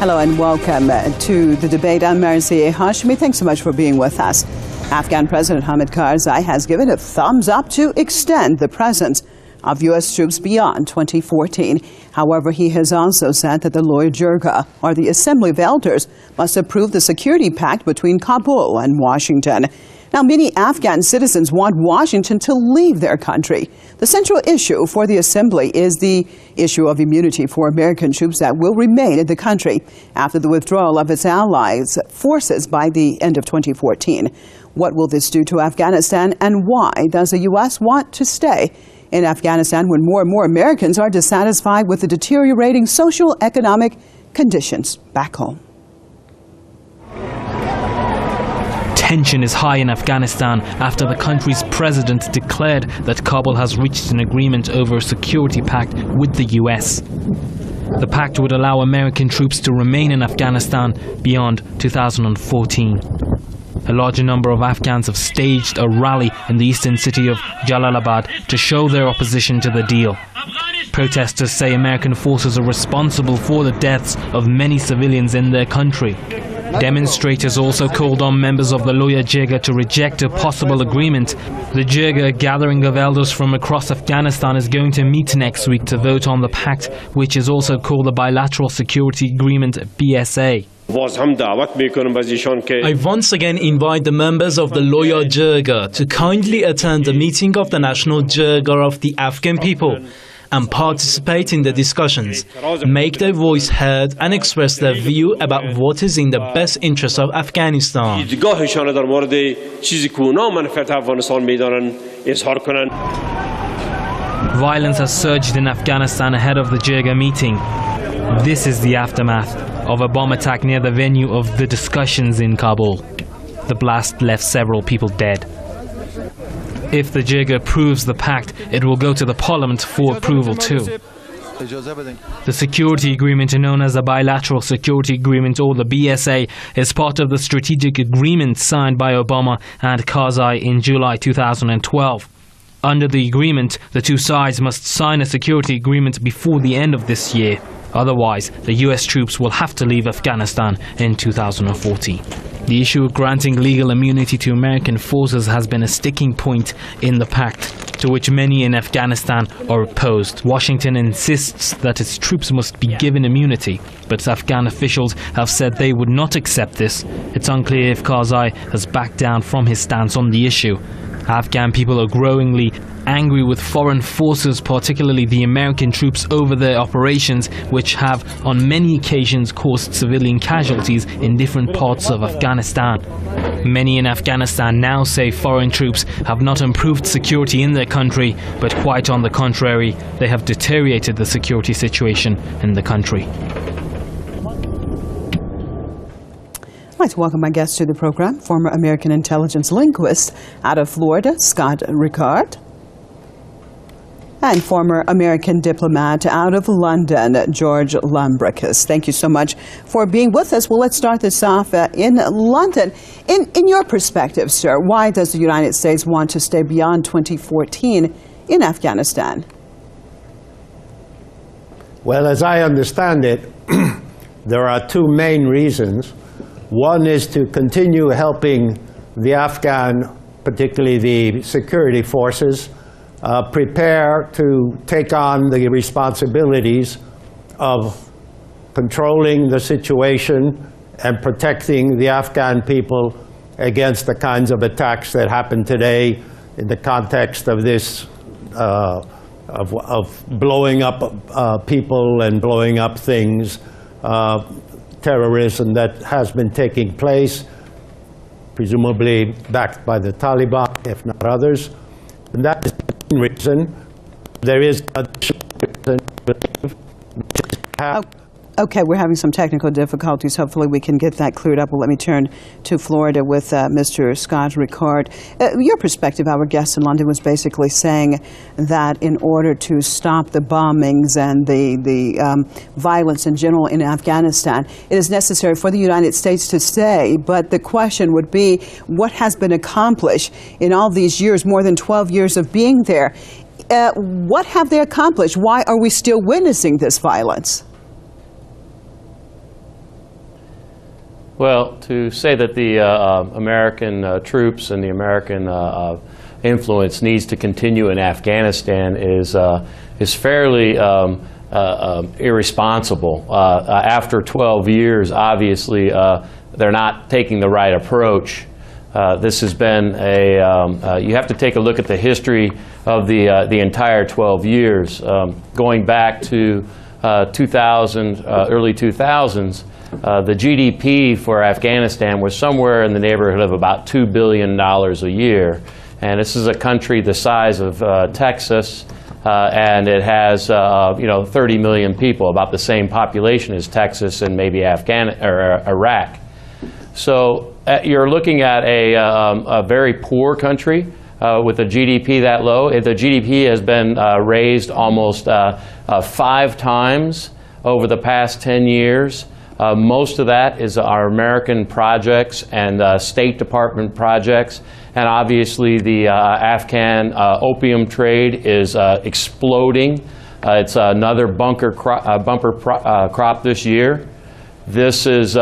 Hello and welcome to the debate. I'm Marzieh Hashmi. Thanks so much for being with us. Afghan President Hamid Karzai has given a thumbs up to extend the presence of U.S. troops beyond 2014. However, he has also said that the Loya Jirga, or the Assembly of Elders, must approve the security pact between Kabul and Washington. Now, many Afghan citizens want Washington to leave their country. The central issue for the Assembly is the issue of immunity for American troops that will remain in the country after the withdrawal of its allies' forces by the end of 2014. What will this do to Afghanistan, and why does the U.S. want to stay in Afghanistan when more and more Americans are dissatisfied with the deteriorating social economic conditions back home? Tension is high in Afghanistan after the country's president declared that Kabul has reached an agreement over a security pact with the US. The pact would allow American troops to remain in Afghanistan beyond 2014. A larger number of Afghans have staged a rally in the eastern city of Jalalabad to show their opposition to the deal. Protesters say American forces are responsible for the deaths of many civilians in their country. Demonstrators also called on members of the Loya Jirga to reject a possible agreement. The Jirga, a gathering of elders from across Afghanistan, is going to meet next week to vote on the pact, which is also called the Bilateral Security Agreement, BSA. I once again invite the members of the Loya Jirga to kindly attend the meeting of the National Jirga of the Afghan people and participate in the discussions, make their voice heard and express their view about what is in the best interest of Afghanistan. Violence has surged in Afghanistan ahead of the Jirga meeting. This is the aftermath of a bomb attack near the venue of the discussions in Kabul. The blast left several people dead. If the Jirga approves the pact, it will go to the parliament for approval too. The security agreement, known as the Bilateral Security Agreement or the BSA, is part of the strategic agreement signed by Obama and Karzai in July 2012. Under the agreement, the two sides must sign a security agreement before the end of this year. Otherwise, the US troops will have to leave Afghanistan in 2014. The issue of granting legal immunity to American forces has been a sticking point in the pact, to which many in Afghanistan are opposed. Washington insists that its troops must be given immunity, but Afghan officials have said they would not accept this. It's unclear if Karzai has backed down from his stance on the issue. Afghan people are growingly angry with foreign forces, particularly the American troops, over their operations, which have on many occasions caused civilian casualties in different parts of Afghanistan. Many in Afghanistan now say foreign troops have not improved security in their country, but quite on the contrary, they have deteriorated the security situation in the country. I'd like to welcome my guest to the program, former American intelligence linguist out of Florida, Scott Rickard, and former American diplomat out of London, George Lambrakis. Thank you so much for being with us. Well, let's start this off in London. In your perspective, sir, why does the United States want to stay beyond 2014 in Afghanistan? Well, as I understand it, there are two main reasons. One is to continue helping the Afghan, particularly the security forces, prepare to take on the responsibilities of controlling the situation and protecting the Afghan people against the kinds of attacks that happen today in the context of this, of blowing up people and blowing up things, terrorism that has been taking place, presumably backed by the Taliban, if not others. And that is the main reason. There is additional reason Okay, we're having some technical difficulties. Hopefully we can get that cleared up. Well, let me turn to Florida with Mr. Scott Rickard. Your perspective, our guest in London was basically saying that in order to stop the bombings and the violence in general in Afghanistan, it is necessary for the United States to stay. But the question would be, what has been accomplished in all these years, more than 12 years of being there? What have they accomplished? Why are we still witnessing this violence? Well, to say that the American troops and the American influence needs to continue in Afghanistan is fairly irresponsible. After 12 years, obviously, they're not taking the right approach. This has been you have to take a look at the history of the entire 12 years. Going back to 2000, early 2000s, the GDP for Afghanistan was somewhere in the neighborhood of about $2 billion a year. And this is a country the size of Texas, and it has 30 million people, about the same population as Texas and maybe Iraq. So you're looking at a very poor country with a GDP that low. The GDP has been raised almost 5 times over the past 10 years. Most of that is our American projects and State Department projects. And obviously the Afghan opium trade is exploding. It's another bumper crop this year. This is,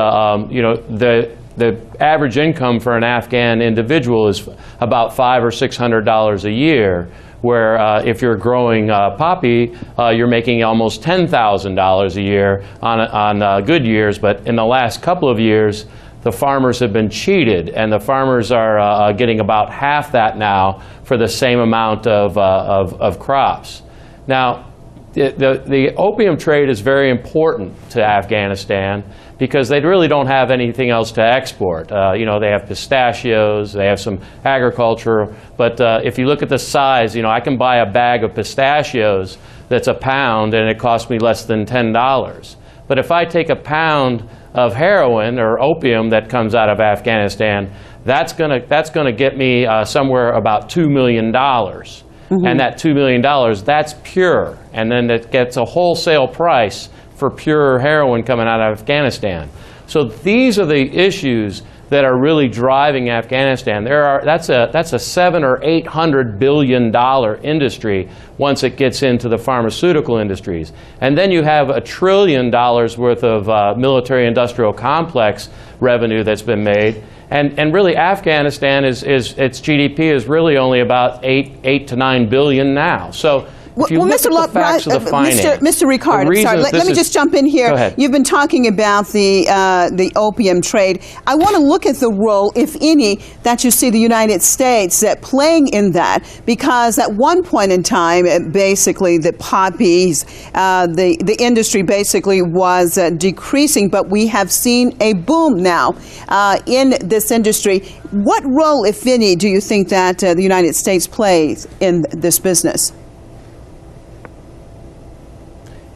the average income for an Afghan individual is about $500 or $600 a year, where if you're growing poppy, you're making almost $10,000 a year on good years. But in the last couple of years, the farmers have been cheated, and the farmers are getting about half that now for the same amount of crops. Now, the opium trade is very important to Afghanistan because they really don't have anything else to export. They have pistachios, they have some agriculture, but if you look at the size, I can buy a bag of pistachios that's a pound and it costs me less than $10. But if I take a pound of heroin or opium that comes out of Afghanistan, that's gonna get me somewhere about $2 million. Mm-hmm. And that $2 million, that's pure. And then it gets a wholesale price for pure heroin coming out of Afghanistan. So these are the issues that are really driving Afghanistan. That's a $700 or $800 billion industry once it gets into the pharmaceutical industries. And then you have $1 trillion worth of military-industrial complex revenue that's been made. And really, Afghanistan its GDP is really only about 8 to 9 billion now. So if you look at the facts of the finance, Mr. Rickard, let me just jump in here. Go ahead. You've been talking about the opium trade. I want to look at the role, if any, that you see the United States playing in that, because at one point in time, basically the poppies, the industry basically was decreasing, but we have seen a boom now in this industry. What role, if any, do you think that the United States plays in this business?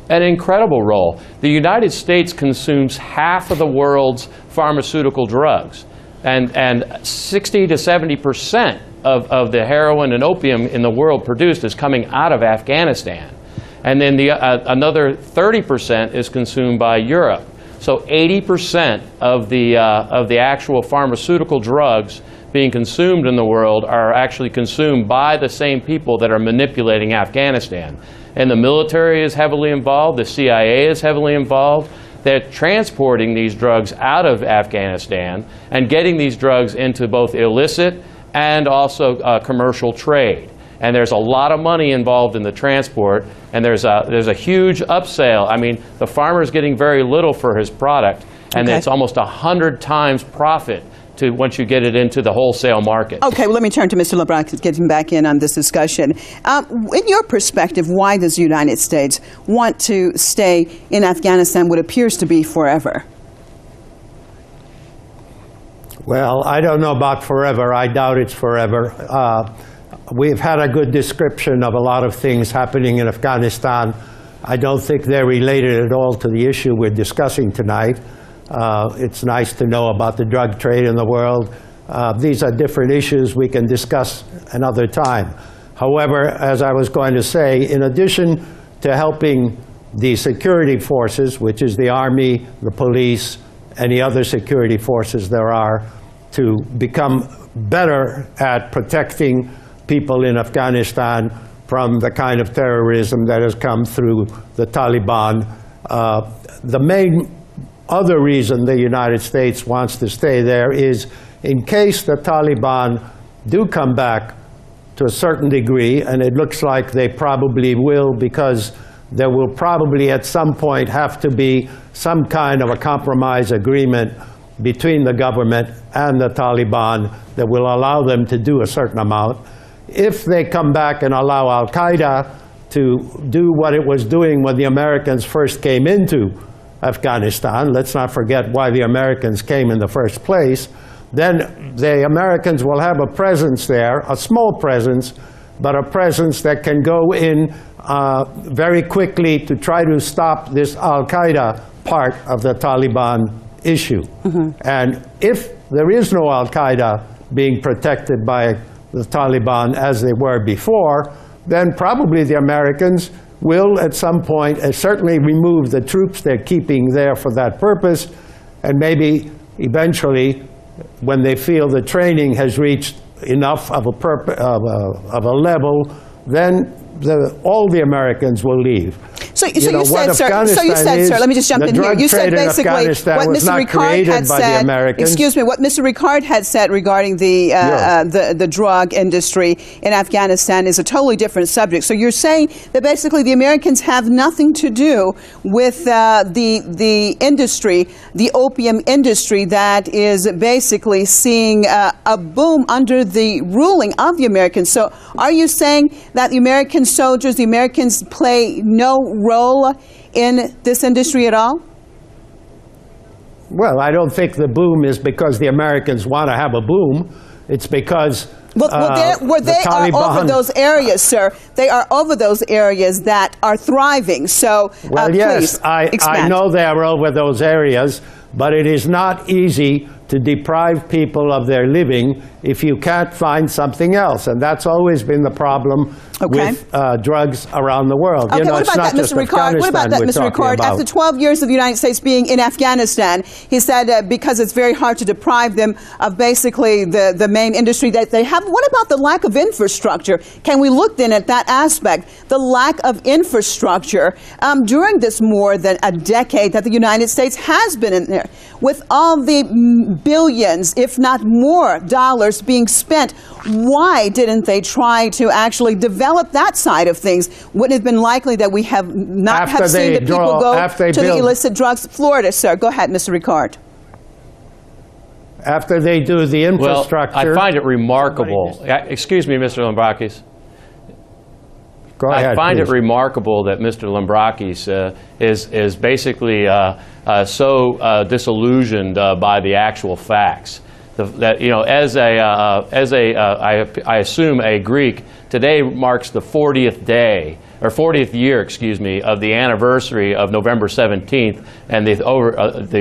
An incredible role. The United States consumes half of the world's pharmaceutical drugs, and 60 to 70% of the heroin and opium in the world produced is coming out of Afghanistan. And then another 30% is consumed by Europe. So 80% of the actual pharmaceutical drugs being consumed in the world are actually consumed by the same people that are manipulating Afghanistan. And the military is heavily involved, the CIA is heavily involved. They're transporting these drugs out of Afghanistan and getting these drugs into both illicit and also commercial trade. And there's a lot of money involved in the transport, and there's a huge upsale. I mean, the farmer's getting very little for his product, and it's almost 100 times profit once you get it into the wholesale market. Okay, well, let me turn to Mr. LeBlanc to get him back in on this discussion. In your perspective, why does the United States want to stay in Afghanistan, what appears to be forever? Well, I don't know about forever. I doubt it's forever. We've had a good description of a lot of things happening in Afghanistan. I don't think they're related at all to the issue we're discussing tonight. It's nice to know about the drug trade in the world. These are different issues we can discuss another time. However, as I was going to say, in addition to helping the security forces, which is the Army, the police, any other security forces there are, to become better at protecting people in Afghanistan from the kind of terrorism that has come through the Taliban, the main other reason the United States wants to stay there is in case the Taliban do come back to a certain degree, and it looks like they probably will, because there will probably at some point have to be some kind of a compromise agreement between the government and the Taliban that will allow them to do a certain amount. If they come back and allow Al-Qaeda to do what it was doing when the Americans first came into Afghanistan, let's not forget why the Americans came in the first place, then the Americans will have a presence there, a small presence, but a presence that can go in very quickly to try to stop this Al-Qaeda part of the Taliban issue. And if there is no Al-Qaeda being protected by the Taliban as they were before, then probably the Americans will at some point certainly remove the troops they're keeping there for that purpose, and maybe eventually, when they feel the training has reached enough of a level, then all the Americans will leave. So you said, sir, let me just jump in here. You said basically what Mr. Rickard had said, excuse me, what Mr. Rickard had said regarding the drug industry in Afghanistan is a totally different subject. So you're saying that basically the Americans have nothing to do with the industry, the opium industry that is basically seeing a boom under the ruling of the Americans. So are you saying that the American soldiers, the Americans play no role in this industry at all? Well, I don't think the boom is because the Americans want to have a boom. It's because they are over those areas, sir. They are over those areas that are thriving. So, well, yes, I know they are over those areas, but it is not easy to deprive people of their living if you can't find something else. And that's always been the problem with drugs around the world. Okay, what about that, Mr. Rickard? What about that, Mr. Rickard? After 12 years of the United States being in Afghanistan, he said because it's very hard to deprive them of basically the main industry that they have. What about the lack of infrastructure? Can we look then at that aspect, the lack of infrastructure during this more than a decade that the United States has been in there, with all the billions, if not more, dollars being spent? Why didn't they try to actually develop that side of things? Wouldn't it have been likely that we have not have seen the people go to the illicit drugs? Florida, sir. Go ahead, Mr. Rickard. After they do the infrastructure. Well, I find it remarkable. Excuse me, Mr. Lambrakis. Go ahead, I find please. it remarkable that Mr. Lambrakis is basically so disillusioned by the actual facts. That, you know, I assume a Greek, today marks the 40th day, or 40th year, excuse me, of the anniversary of November 17th, and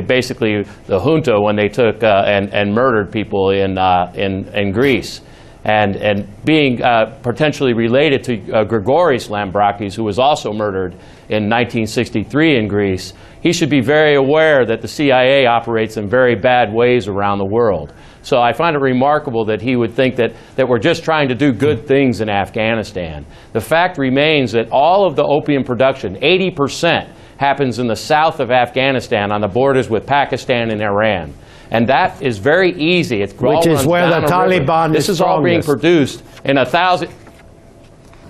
basically the junta when they took and murdered people in Greece. And being potentially related to Grigoris Lambrakis, who was also murdered in 1963 in Greece, he should be very aware that the CIA operates in very bad ways around the world. So I find it remarkable that he would think that we're just trying to do good things in Afghanistan. The fact remains that all of the opium production, 80%, happens in the south of Afghanistan on the borders with Pakistan and Iran. And that is very easy. Which is where the Taliban is This is all being produced in 1,000...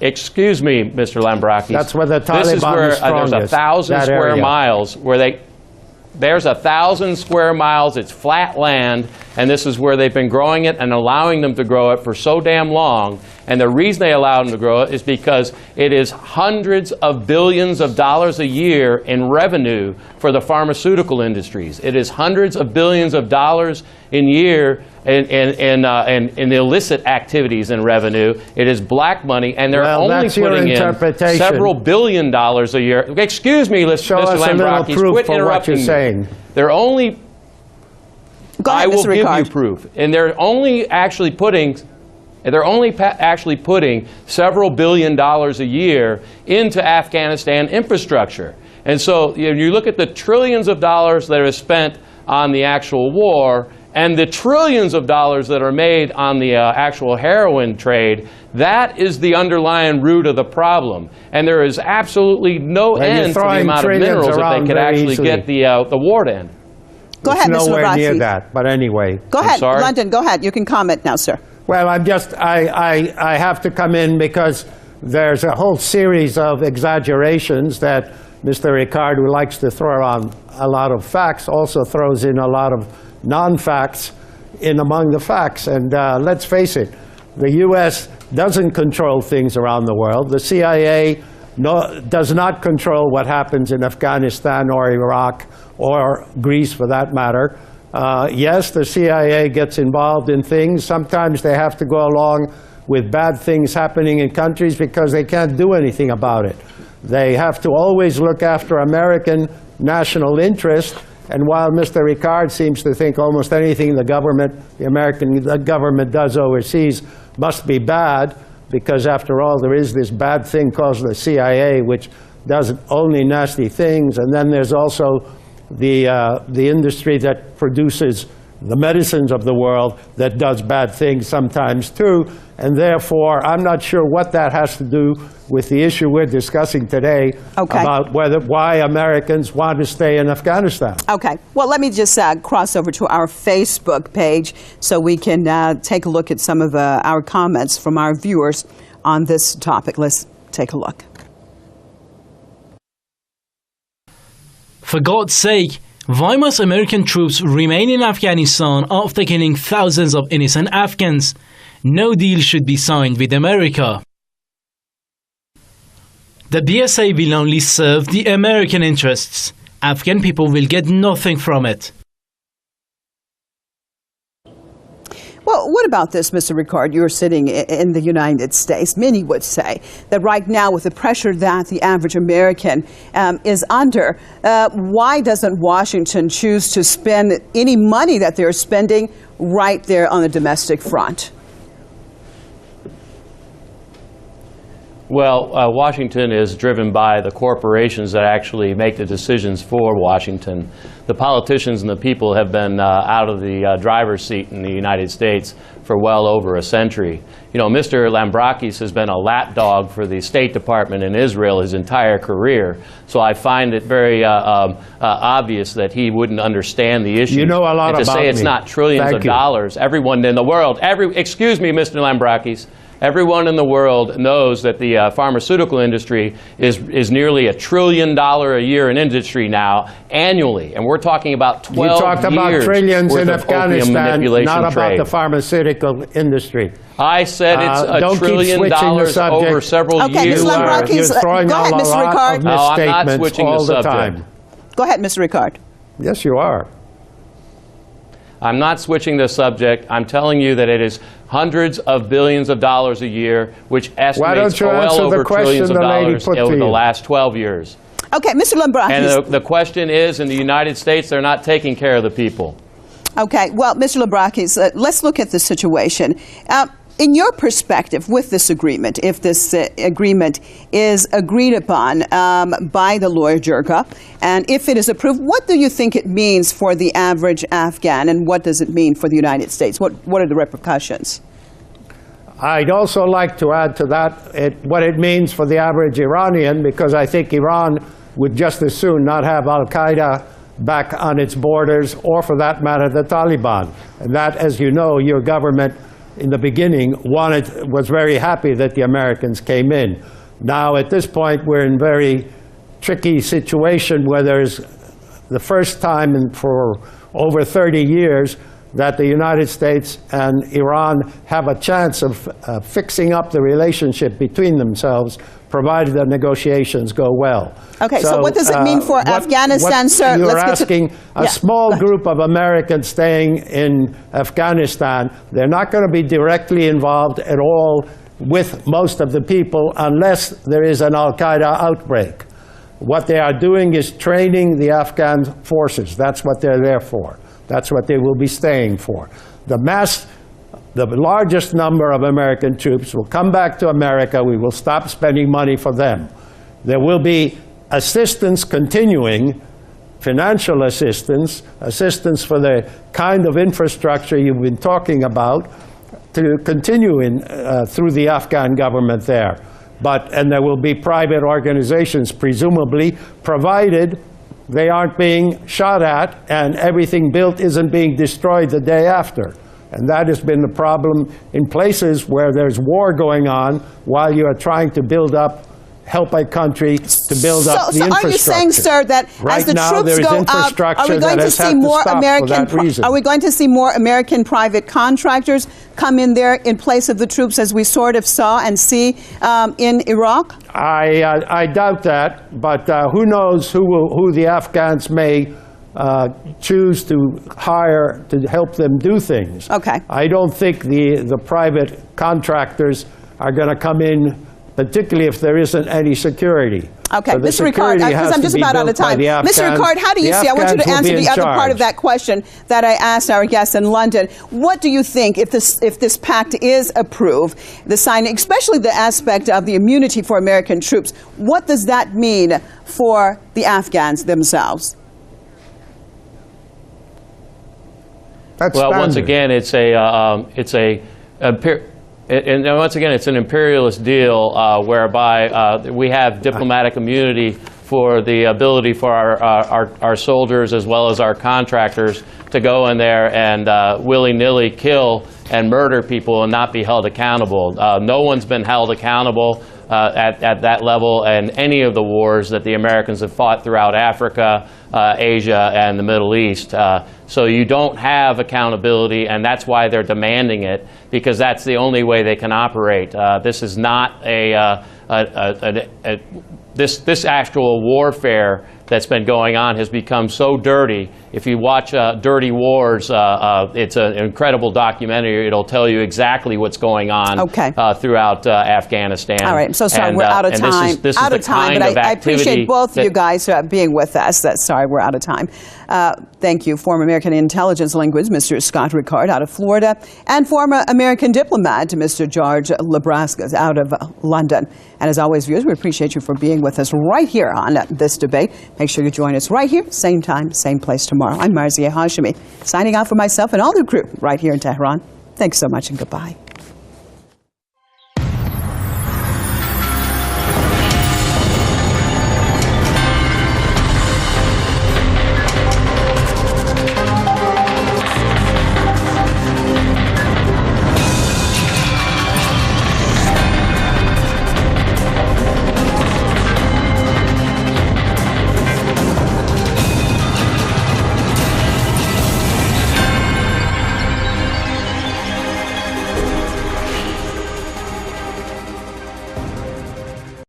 Excuse me, Mr. Lambrakis. That's where the Taliban is strongest. There's 1,000 square miles where there's 1,000 square miles, it's flat land, and this is where they've been growing it and allowing them to grow it for so damn long. And the reason they allow them to grow it is because it is hundreds of billions of dollars a year in revenue for the pharmaceutical industries. It is hundreds of billions of dollars in year in illicit activities and revenue. It is black money, and they're only putting in several $billion a year. Excuse me, Mr. Lambrakis, quit interrupting me. They're only... Go ahead, I will Mr. Rickard. give you proof. And they're only actually putting several $billion a year into Afghanistan infrastructure. And so you look at the trillions of dollars that are spent on the actual war and the trillions of dollars that are made on the actual heroin trade. That is the underlying root of the problem. And there is absolutely no end to the amount of minerals that they could actually get the war to end. Go ahead, Mr. Nowhere Labrakis. near that, but anyway. Go ahead, sorry? London, go ahead. You can comment now, sir. Well, I have to come in because there's a whole series of exaggerations that Mr. Rickard, who likes to throw around a lot of facts, also throws in a lot of non-facts in among the facts. And let's face it, the U.S. doesn't control things around the world. The CIA does not control what happens in Afghanistan or Iraq or Greece, for that matter. Yes, the CIA gets involved in things. Sometimes they have to go along with bad things happening in countries because they can't do anything about it. They have to always look after American national interest. And while Mr. Rickard seems to think almost anything the American government does overseas must be bad, because after all, there is this bad thing called the CIA, which does only nasty things. And then there's also the industry that produces the medicines of the world that does bad things sometimes too. And therefore, I'm not sure what that has to do with the issue we're discussing today about why Americans want to stay in Afghanistan. Okay. Well, let me just cross over to our Facebook page so we can take a look at some of our comments from our viewers on this topic. Let's take a look. For God's sake, why must American troops remain in Afghanistan after killing thousands of innocent Afghans? No deal should be signed with America. The BSA will only serve the American interests. Afghan people will get nothing from it. Well, what about this, Mr. Rickard? You're sitting in the United States. Many would say that right now, with the pressure that the average American is under, why doesn't Washington choose to spend any money that they're spending right there on the domestic front? Well, Washington is driven by the corporations that actually make the decisions for Washington. The politicians and the people have been out of the driver's seat in the United States for well over a century. You know, Mr. Lambrakis has been a lapdog for the State Department in Israel his entire career, so I find it very obvious that he wouldn't understand the issue. You know a lot and to about say it's me. not trillions Thank of you. dollars, everyone in the world, excuse me, Mr. Lambrakis, everyone in the world knows that the pharmaceutical industry is nearly $1 trillion a year in industry now, annually. And we're talking about 12 years You talked about trillions worth in of opium Afghanistan, manipulation not about trade. the pharmaceutical industry. I said it's Don't $1 keep trillion switching the subject. over several Okay, years. Ms. Lambrakis, You're throwing go ahead, out a Mr. lot Rickard. of No, I'm not misstatements switching all the the subject. time. Go ahead, Mr. Rickard. Yes, you are. I'm not switching the subject. I'm telling you that it is hundreds of billions of dollars a year, which estimates you well answer the over trillions of question the lady dollars put to over the you? last 12 years. Okay, Mr. Lambrakis. And the question is, in the United States, they're not taking care of the people. Okay, well, Mr. Lambrakis, let's look at the situation. In your perspective, with this agreement, if this agreement is agreed upon by the lawyer Jirga, and if it is approved, what do you think it means for the average Afghan, and what does it mean for the United States? What are the repercussions? I'd also like to add to that what it means for the average Iranian, because I think Iran would just as soon not have al-Qaeda back on its borders, or for that matter, the Taliban. And that, as you know, your government in the beginning was very happy that the Americans came in. Now, at this point, we're in a very tricky situation where there's the first time for over 30 years that the United States and Iran have a chance of fixing up the relationship between themselves, provided the negotiations go well. Okay, so what does it mean for Afghanistan, sir? You're Let's asking a small group of Americans staying in Afghanistan. They're not going to be directly involved at all with most of the people unless there is an al-Qaeda outbreak. What they are doing is training the Afghan forces. That's what they're there for. That's what they will be staying for. The largest number of American troops will come back to America. We will stop spending money for them. There will be assistance continuing, financial assistance, assistance for the kind of infrastructure you've been talking about, to continue through the Afghan government there. And there will be private organizations, presumably, provided they aren't being shot at, and everything built isn't being destroyed the day after. And that has been the problem in places where there's war going on while you are trying to help a country to build up the infrastructure. So are you saying, sir, that right as the now, troops go out, are we going to see more American private contractors come in there in place of the troops, as we sort of saw and see in Iraq? I doubt that, but who knows who the Afghans may choose to hire to help them do things. Okay. I don't think the private contractors are going to come in, particularly if there isn't any security. Okay, so Mr. Rickard, because I'm just about out of time. Mr. Rickard, how do you see, I want you to answer the other part of that question that I asked our guests in London. What do you think, if this pact is approved, the signing, especially the aspect of the immunity for American troops, what does that mean for the Afghans themselves? Well, once again, it's an imperialist deal whereby we have diplomatic immunity for the ability for our soldiers as well as our contractors to go in there and willy-nilly kill and murder people and not be held accountable. No one's been held accountable at that level in any of the wars that the Americans have fought throughout Africa, Asia, and the Middle East. So you don't have accountability, and that's why they're demanding it, because that's the only way they can operate. This is not this actual warfare that's been going on has become so dirty. If you watch Dirty Wars, it's an incredible documentary. It'll tell you exactly what's going on throughout Afghanistan. All right, I'm so sorry, we're out of time. This is the kind but of I appreciate both of you guys being with us. Sorry, we're out of time. Thank you, former American intelligence linguist, Mr. Scott Rickard out of Florida, and former American diplomat, Mr. George Labraskas out of London. And as always, viewers, we appreciate you for being with us right here on this debate. Make sure you join us right here, same time, same place tomorrow. I'm Marzieh Hashemi, signing out for myself and all the crew right here in Tehran. Thanks so much and goodbye.